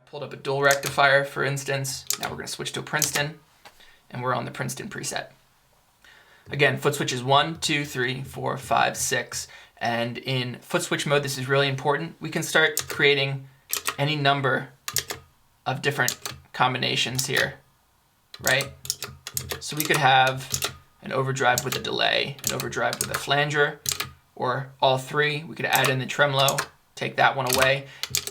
Pulled up a dual rectifier, for instance. Now we're going to switch to a Princeton, and we're on the Princeton preset. Again, foot switch is 1, 2, 3, 4, 5, 6. And in foot switch mode, this is really important. We can start creating any number of different combinations here, right? So we could have an overdrive with a delay, an overdrive with a flanger, or all three. We could add in the tremolo, take that one away.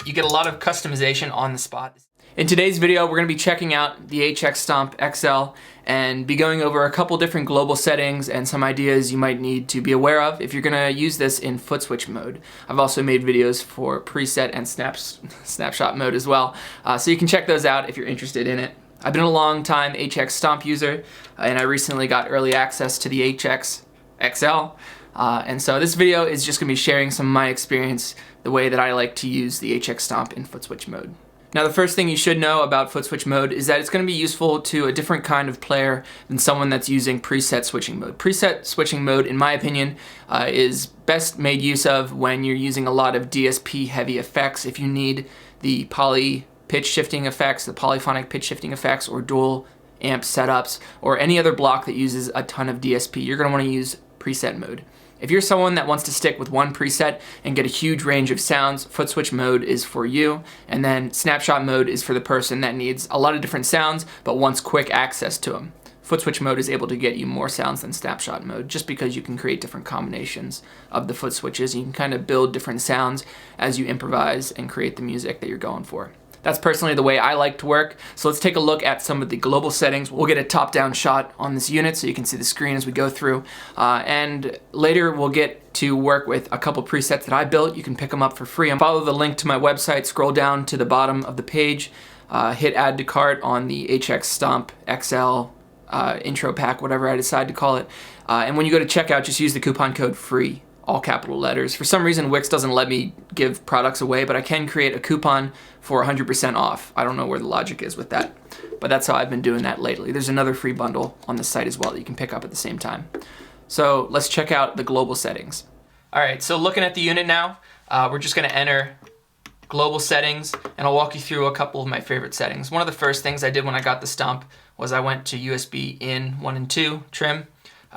You get a lot of customization on the spot. In today's video, we're going to be checking out the HX Stomp XL and be going over a couple different global settings and some ideas you might need to be aware of if you're going to use this in foot switch mode. I've also made videos for preset and snapshot mode as well, so you can check those out if you're interested in it. I've been a long time HX Stomp user, and I recently got early access to the HX XL, and so this video is just going to be sharing some of my experience, the way that I like to use the HX Stomp in foot switch mode. Now, the first thing you should know about foot switch mode is that it's going to be useful to a different kind of player than someone that's using preset switching mode. Preset switching mode, in my opinion, is best made use of when you're using a lot of DSP heavy effects. If you need the poly pitch shifting effects, the polyphonic pitch shifting effects, or dual amp setups, or any other block that uses a ton of DSP, you're going to want to use preset mode. If you're someone that wants to stick with one preset and get a huge range of sounds, foot switch mode is for you, and then snapshot mode is for the person that needs a lot of different sounds but wants quick access to them. Foot switch mode is able to get you more sounds than snapshot mode just because you can create different combinations of the foot switches. You can kind of build different sounds as you improvise and create the music that you're going for. That's personally the way I like to work. So let's take a look at some of the global settings. We'll get a top-down shot on this unit so you can see the screen as we go through. And later we'll get to work with a couple presets that I built. You can pick them up for free. And follow the link to my website, scroll down to the bottom of the page, hit add to cart on the HX Stomp XL intro pack, whatever I decide to call it. And when you go to checkout, just use the coupon code FREE. All capital letters. For some reason, Wix doesn't let me give products away, but I can create a coupon for 100% off. I don't know where the logic is with that, but that's how I've been doing that lately. There's another free bundle on the site as well that you can pick up at the same time. So let's check out the global settings. All right, so looking at the unit now, we're just gonna enter global settings, and I'll walk you through a couple of my favorite settings. One of the first things I did when I got the Stomp was I went to USB in 1 and 2 trim.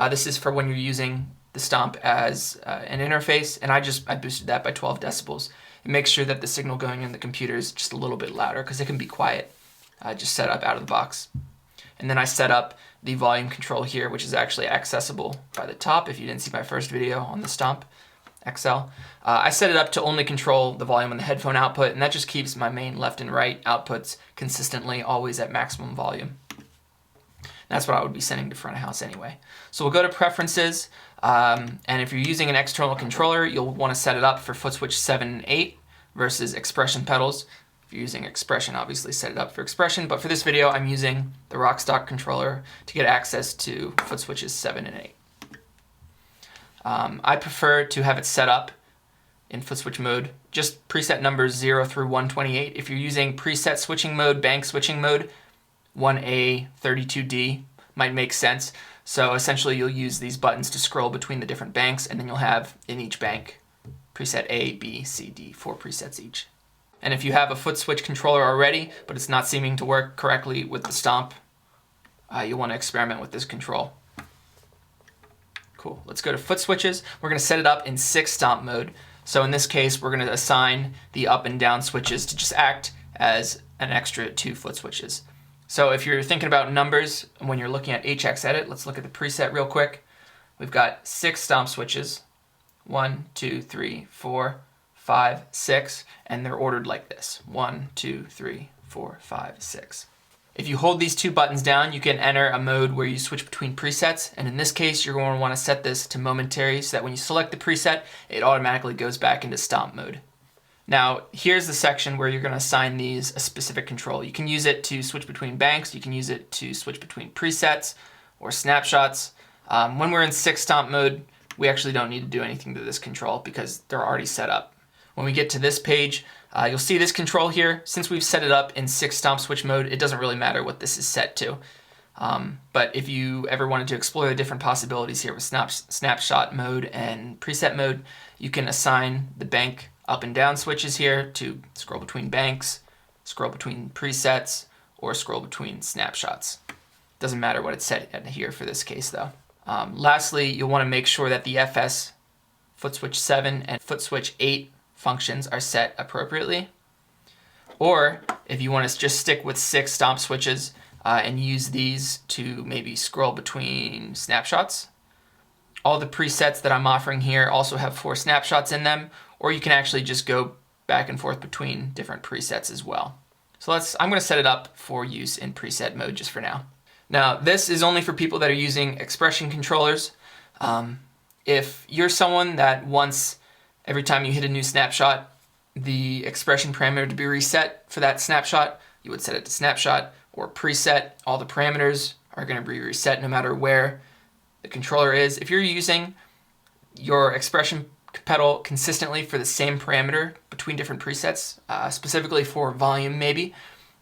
This is for when you're using the Stomp as an interface, and I boosted that by 12 decibels. It makes sure that the signal going in the computer is just a little bit louder because it can be quiet, just set up out of the box. And then I set up the volume control here, which is actually accessible by the top if you didn't see my first video on the Stomp XL. I set it up to only control the volume on the headphone output, and that just keeps my main left and right outputs consistently always at maximum volume. That's what I would be sending to front of house anyway. So we'll go to preferences, and if you're using an external controller, you'll want to set it up for foot switch 7 and 8 versus expression pedals. If you're using expression, obviously set it up for expression, but for this video, I'm using the Rockstock controller to get access to foot switches 7 and 8. I prefer to have it set up in foot switch mode, just preset numbers 0 through 128. If you're using preset switching mode, bank switching mode, 1A, 32D might make sense. So essentially you'll use these buttons to scroll between the different banks, and then you'll have in each bank preset A, B, C, D, 4 presets each. And if you have a foot switch controller already, but it's not seeming to work correctly with the Stomp, you'll want to experiment with this control. Cool, let's go to foot switches. We're going to set it up in 6 Stomp mode. So in this case, we're going to assign the up and down switches to just act as an extra 2 foot switches. So if you're thinking about numbers when you're looking at HX Edit, let's look at the preset real quick. We've got 6 Stomp switches, 1, 2, 3, 4, 5, 6, and they're ordered like this, 1, 2, 3, 4, 5, 6. If you hold these 2 buttons down, you can enter a mode where you switch between presets, and in this case, you're going to want to set this to momentary so that when you select the preset, it automatically goes back into Stomp mode. Now, here's the section where you're going to assign these a specific control. You can use it to switch between banks, you can use it to switch between presets or snapshots. When we're in 6 Stomp mode, we actually don't need to do anything to this control because they're already set up. When we get to this page, you'll see this control here. Since we've set it up in 6 Stomp switch mode, it doesn't really matter what this is set to. But if you ever wanted to explore the different possibilities here with snapshot mode and preset mode, you can assign the bank up and down switches here to scroll between banks, scroll between presets, or scroll between snapshots. Doesn't matter what it's set at here for this case though. Lastly, you'll want to make sure that the FS footswitch 7 and footswitch 8 functions are set appropriately. Or if you want to just stick with 6 stomp switches and use these to maybe scroll between snapshots. All the presets that I'm offering here also have 4 snapshots in them, or you can actually just go back and forth between different presets as well. So I'm going to set it up for use in preset mode just for now. Now, this is only for people that are using expression controllers. If you're someone that wants, every time you hit a new snapshot, the expression parameter to be reset for that snapshot, you would set it to snapshot or preset. All the parameters are going to be reset no matter where the controller is. If you're using your expression pedal consistently for the same parameter between different presets, specifically for volume maybe,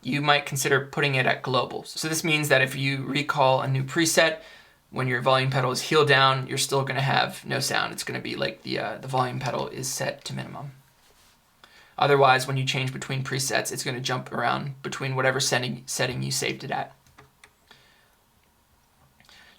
you might consider putting it at global. So this means that if you recall a new preset, when your volume pedal is heel down, you're still going to have no sound. It's going to be like the volume pedal is set to minimum. Otherwise, when you change between presets, it's going to jump around between whatever setting you saved it at.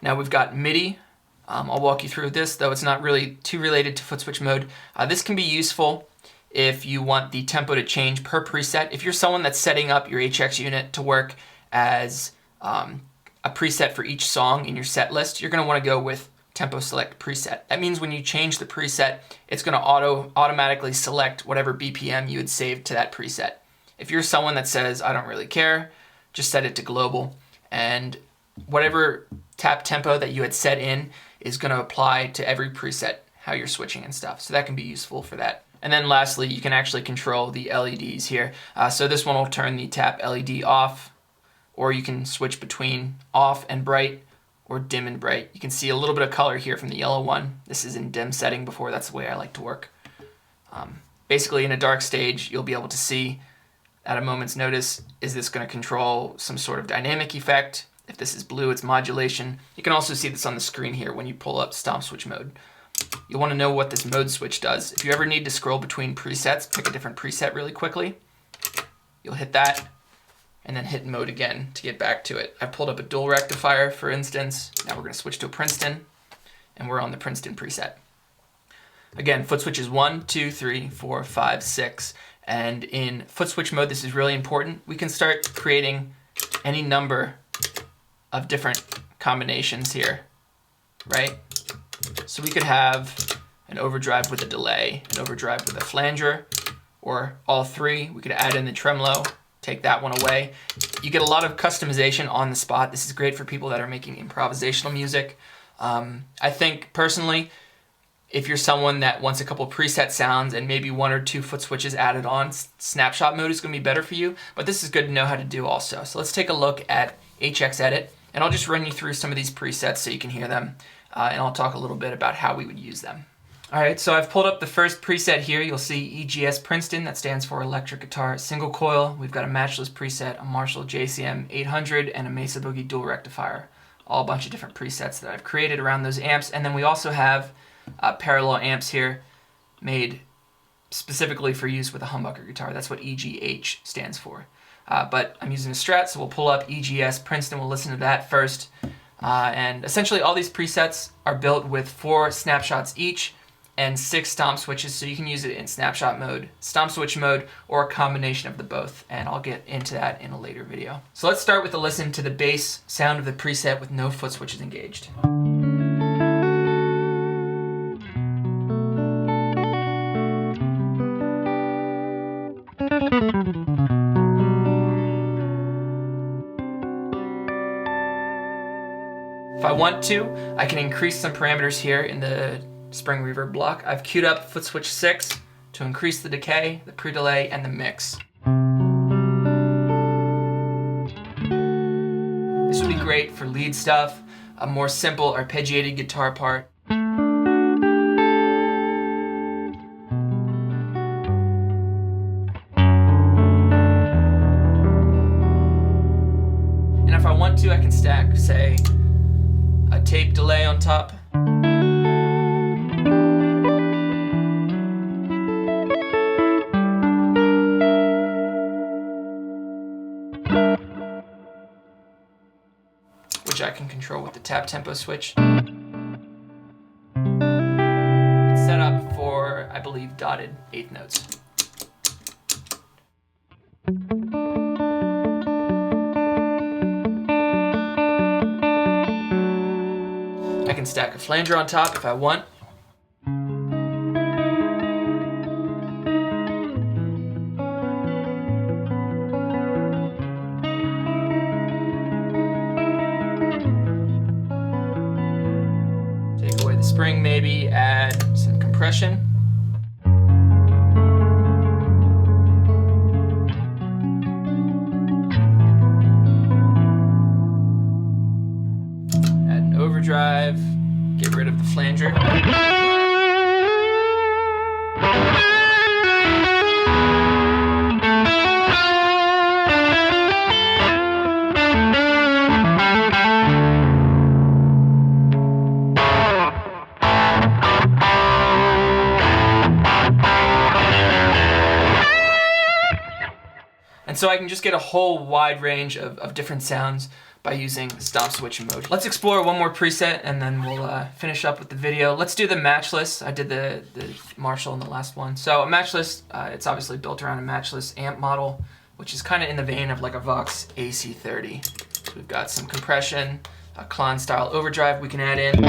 Now we've got MIDI. I'll walk you through this, though it's not really too related to footswitch mode. This can be useful if you want the tempo to change per preset. If you're someone that's setting up your HX unit to work as a preset for each song in your set list, you're going to want to go with tempo select preset. That means when you change the preset, it's going to automatically select whatever BPM you had saved to that preset. If you're someone that says, I don't really care, just set it to global, and whatever tap tempo that you had set in is going to apply to every preset, how you're switching and stuff. So that can be useful for that. And then lastly, you can actually control the LEDs here. So this one will turn the tap LED off, or you can switch between off and bright or dim and bright. You can see a little bit of color here from the yellow one. This is in dim setting before. That's the way I like to work. Basically in a dark stage, you'll be able to see at a moment's notice, is this going to control some sort of dynamic effect? If this is blue, it's modulation. You can also see this on the screen here when you pull up Stompswitch mode. You'll want to know what this mode switch does. If you ever need to scroll between presets, pick a different preset really quickly. You'll hit that, and then hit mode again to get back to it. I pulled up a dual rectifier, for instance. Now we're going to switch to a Princeton, and we're on the Princeton preset. Again, footswitch is 1, 2, 3, 4, 5, 6, and in footswitch mode, this is really important. We can start creating any number of different combinations here, right? So we could have an overdrive with a delay, an overdrive with a flanger, or all three. We could add in the tremolo, take that one away. You get a lot of customization on the spot. This is great for people that are making improvisational music. I think personally, if you're someone that wants a couple preset sounds and maybe 1 or 2 foot switches added on, snapshot mode is going to be better for you, but this is good to know how to do also. So let's take a look at HX Edit, and I'll just run you through some of these presets so you can hear them, and I'll talk a little bit about how we would use them. Alright, so I've pulled up the first preset here. You'll see EGS Princeton, that stands for Electric Guitar Single Coil. We've got a Matchless preset, a Marshall JCM 800, and a Mesa Boogie Dual Rectifier. All a bunch of different presets that I've created around those amps, and then we also have parallel amps here made specifically for use with a humbucker guitar. That's what EGH stands for. But I'm using a Strat, so we'll pull up EGS Princeton. We'll listen to that first. And essentially all these presets are built with 4 snapshots each and 6 stomp switches, so you can use it in snapshot mode, stomp switch mode, or a combination of the both, and I'll get into that in a later video. So let's start with a listen to the bass sound of the preset with no foot switches engaged. If I want to, I can increase some parameters here in the spring reverb block. I've queued up footswitch 6 to increase the decay, the pre-delay, and the mix. This would be great for lead stuff, a more simple arpeggiated guitar part. And if I want to, I can stack, say, a tape delay on top. which I can control with the tap tempo switch. It's set up for, I believe, dotted eighth notes. I can stack a flanger on top if I want. Take away the spring maybe, add some compression. Add an overdrive, get rid of the flanger. And so I can just get a whole wide range of different sounds by using Stompswitch mode. Let's explore one more preset and then we'll finish up with the video. Let's do the Matchless. I did the Marshall in the last one. So a Matchless, it's obviously built around a Matchless amp model, which is kind of in the vein of like a Vox AC30. So we've got some compression, a Klon style overdrive we can add in.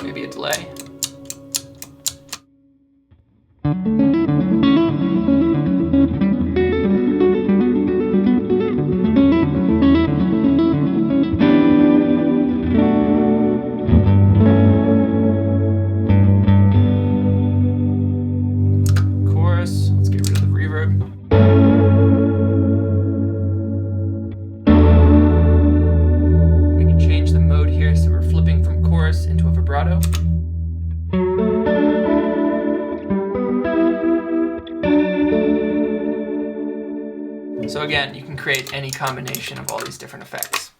Maybe a delay. Chorus, let's get rid of the reverb. We can change the mode here so we're flipping from chorus into a vibrato. So again, you can create any combination of all these different effects.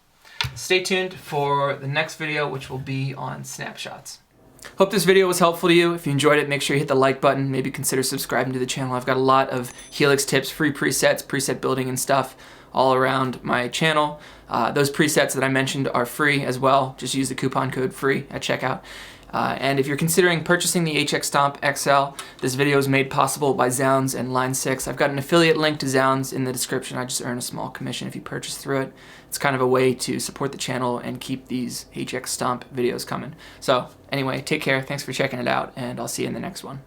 Stay tuned for the next video, which will be on snapshots. Hope this video was helpful to you. If you enjoyed it, make sure you hit the like button. Maybe consider subscribing to the channel. I've got a lot of Helix tips, free presets, preset building and stuff all around my channel. Those presets that I mentioned are free as well. Just use the coupon code FREE at checkout. And if you're considering purchasing the HX Stomp XL, this video is made possible by Zounds and Line 6. I've got an affiliate link to Zounds in the description. I just earn a small commission if you purchase through it. It's kind of a way to support the channel and keep these HX Stomp videos coming. So anyway, take care, thanks for checking it out, and I'll see you in the next one.